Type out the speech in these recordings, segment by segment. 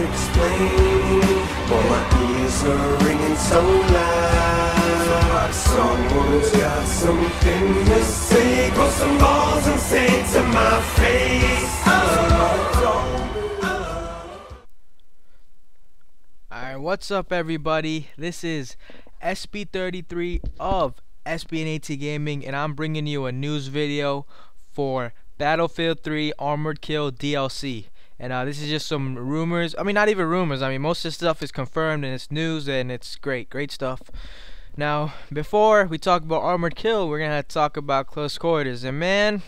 explain why my ears are ringing so loud. Someone's got something to say. Grow some balls and say it to my face. Alright, what's up everybody? This is SB33 of SB&AT Gaming, and I'm bringing you a news video for Battlefield 3 Armored Kill DLC. And this is just some rumors. I mean, not even rumors. I mean, most of the stuff is confirmed and it's news and it's great stuff. Now, before we talk about Armored Kill, we're gonna have to talk about Close Quarters. And man,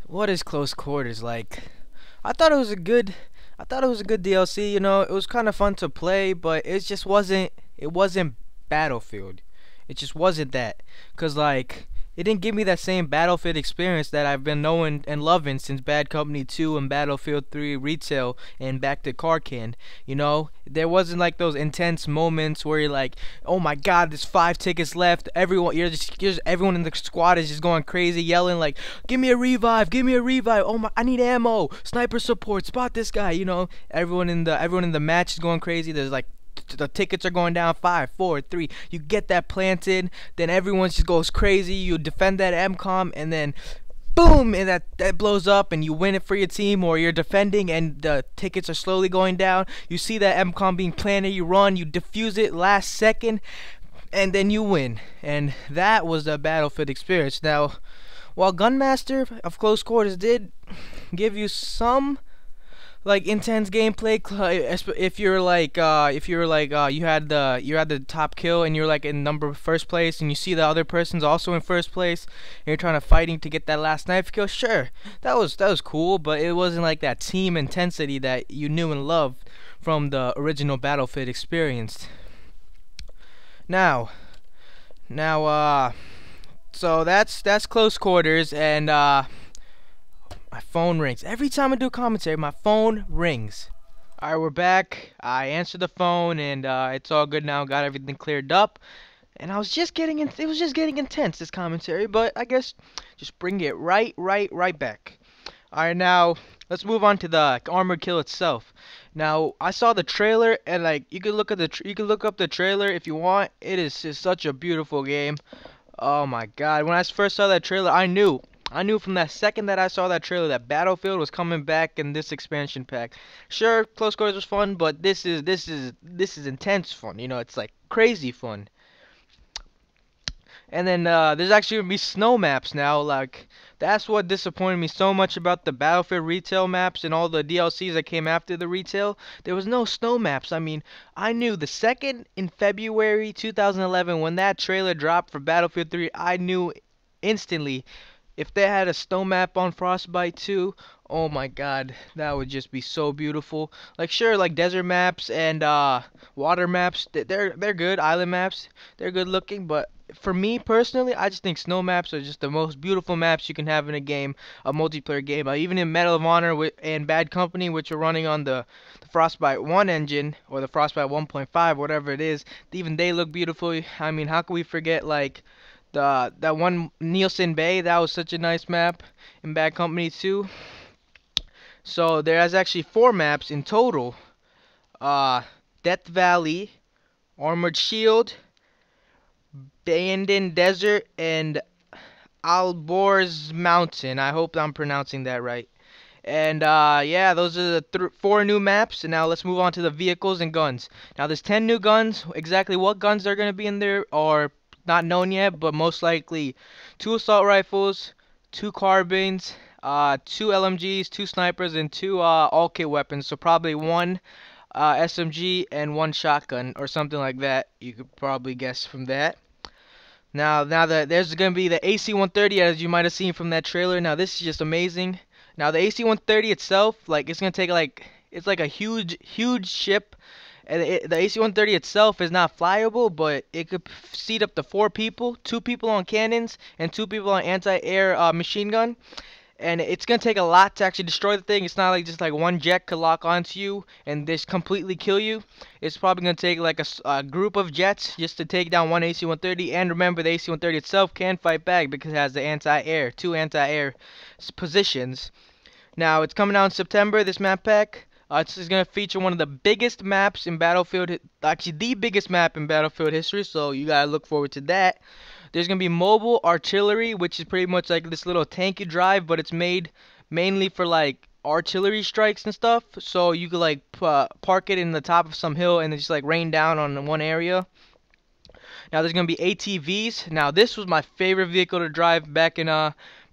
what is Close Quarters like? I thought it was a good DLC. You know, it was kind of fun to play, but it just wasn't. It wasn't Battlefield. It just wasn't that. 'Cause like, it didn't give me that same Battlefield experience that I've been knowing and loving since Bad Company 2 and Battlefield 3 Retail and back to Carcan. You know, there wasn't like those intense moments where you're like, oh my god, there's 5 tickets left. Everyone everyone in the squad is just going crazy, yelling like, give me a revive, give me a revive. Oh my, I need ammo. Sniper support, spot this guy. You know, everyone in the match is going crazy. There's like, the tickets are going down 5, 4, 3. You get that planted, then everyone just goes crazy. You defend that MCOM, and then boom, and that blows up, and you win it for your team. Or you're defending, and the tickets are slowly going down. You see that MCOM being planted, you run, you defuse it last second, and then you win. And that was the Battlefield experience. Now, while Gunmaster of Close Quarters did give you some like intense gameplay, if you're like you had the top kill and you're like in first place, and you see the other person's also in first place and you're trying to fighting to get that last knife kill, sure, that was cool, but it wasn't like that team intensity that you knew and loved from the original Battlefield experience. Now so that's Close Quarters. And my phone rings. Every time I do commentary, my phone rings. Alright, we're back. I answered the phone, and it's all good now. Got everything cleared up. And I was just getting it was just getting intense, this commentary, but I guess just bring it right back. Alright, now let's move on to the Armored Kill itself. Now, I saw the trailer, and like, you can look up the trailer if you want. It is just such a beautiful game. Oh my god, when I first saw that trailer, I knew from that second that I saw that trailer that Battlefield was coming back in this expansion pack. Sure, Close Quarters was fun, but this is intense fun. You know, it's like crazy fun. And then there's actually gonna be snow maps now. Like, that's what disappointed me so much about the Battlefield retail maps and all the DLCs that came after the retail. There was no snow maps. I mean, I knew the second in February 2011 when that trailer dropped for Battlefield 3, I knew instantly if they had a snow map on Frostbite 2, oh my god, that would just be so beautiful. Like, sure, like desert maps and water maps, they're good. Island maps, they're good looking, but for me personally, I just think snow maps are just the most beautiful maps you can have in a game, a multiplayer game. Even in Medal of Honor and Bad Company, which are running on the Frostbite 1 engine, or the Frostbite 1.5, whatever it is, even they look beautiful. I mean, how can we forget like that one Nielsen Bay? That was such a nice map in Bad Company 2. So there's actually 4 maps in total. Death Valley, Armored Shield, Abandoned Desert, and Alborz Mountain. I hope I'm pronouncing that right. And yeah, those are the 4 new maps. And now let's move on to the vehicles and guns. Now there's 10 new guns. Exactly what guns are gonna be in there are not known yet, but most likely 2 assault rifles, 2 carbines, 2 LMGs, 2 snipers, and 2 all-kit weapons. So probably 1 SMG and 1 shotgun or something like that. You could probably guess from that. Now that there's gonna be the AC-130, as you might have seen from that trailer. Now this is just amazing. Now the AC-130 itself, like, it's gonna take like, it's like a huge ship. And the AC-130 itself is not flyable, but it could seat up to 4 people, 2 people on cannons and 2 people on anti-air machine gun. And it's gonna take a lot to actually destroy the thing. It's not like just like one jet could lock onto you and just completely kill you. It's probably gonna take like a group of jets just to take down one AC-130. And remember, the AC-130 itself can fight back because it has the anti-air, 2 anti-air positions. Now it's coming out in September, this map pack. It's going to feature one of the biggest maps in Battlefield, actually the biggest map in Battlefield history, so you gotta look forward to that. There's going to be mobile artillery, which is pretty much like this little tank you drive, but it's made mainly for like artillery strikes and stuff. So you could like park it in the top of some hill and then just like rain down on one area. Now there's gonna be ATVs. Now this was my favorite vehicle to drive back in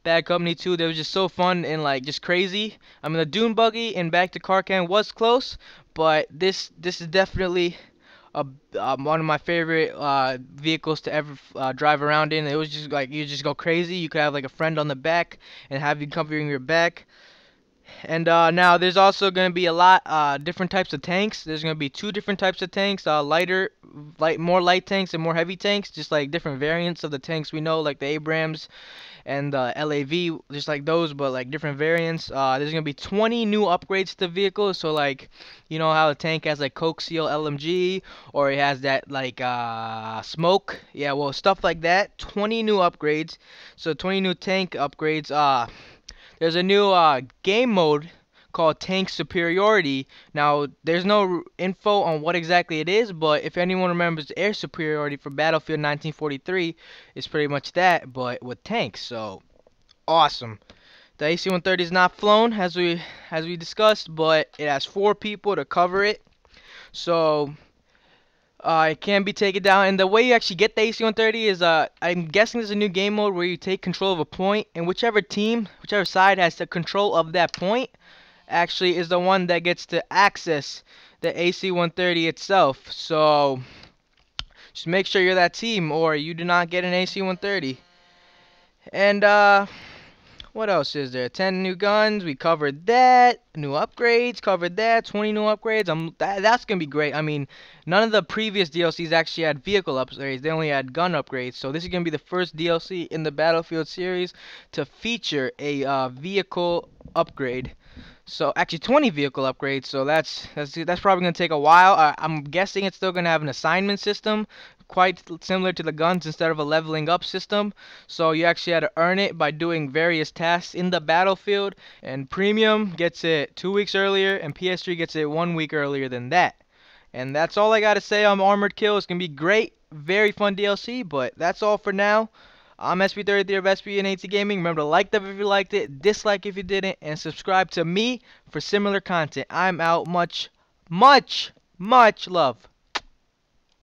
Bad Company 2. They was just so fun and like just crazy. I mean the Dune buggy and Back to Carcan was close, but this is definitely one of my favorite vehicles to ever drive around in. It was just like you just go crazy. You could have like a friend on the back and have you covering your back. And now there's also going to be a lot different types of tanks. There's going to be two different types of tanks, more light tanks and more heavy tanks, just like different variants of the tanks we know, like the Abrams and the LAV, just like those, but like different variants. There's going to be 20 new upgrades to the vehicle. So like, you know how the tank has like Coke Seal LMG, or it has that like smoke, yeah, well, stuff like that. 20 new upgrades. So 20 new tank upgrades. There's a new game mode called Tank Superiority. Now, there's no info on what exactly it is, but if anyone remembers Air Superiority for Battlefield 1943, it's pretty much that, but with tanks. So, awesome. The AC-130 is not flown, as we discussed, but it has 4 people to cover it. So, it can be taken down, and the way you actually get the AC-130 is, I'm guessing there's a new game mode where you take control of a point, and whichever side has the control of that point, actually is the one that gets to access the AC-130 itself. So, just make sure you're that team, or you do not get an AC-130. And, what else is there? 10 new guns, we covered that. New upgrades, covered that. 20 new upgrades. That's gonna be great. I mean, none of the previous DLCs actually had vehicle upgrades. They only had gun upgrades. So this is gonna be the first DLC in the Battlefield series to feature a vehicle upgrade. So actually 20 vehicle upgrades. So that's probably gonna take a while. I'm guessing it's still gonna have an assignment system, quite similar to the guns, instead of a leveling up system. So you actually had to earn it by doing various tasks in the battlefield, and Premium gets it 2 weeks earlier and PS3 gets it 1 week earlier than that. And that's all I gotta say on Armored Kill. It's gonna be great, very fun DLC, but that's all for now. I'm SB33 of SB&AT Gaming. Remember to like the video if you liked it, dislike if you didn't, and subscribe to me for similar content. I'm out. Much, much, much love.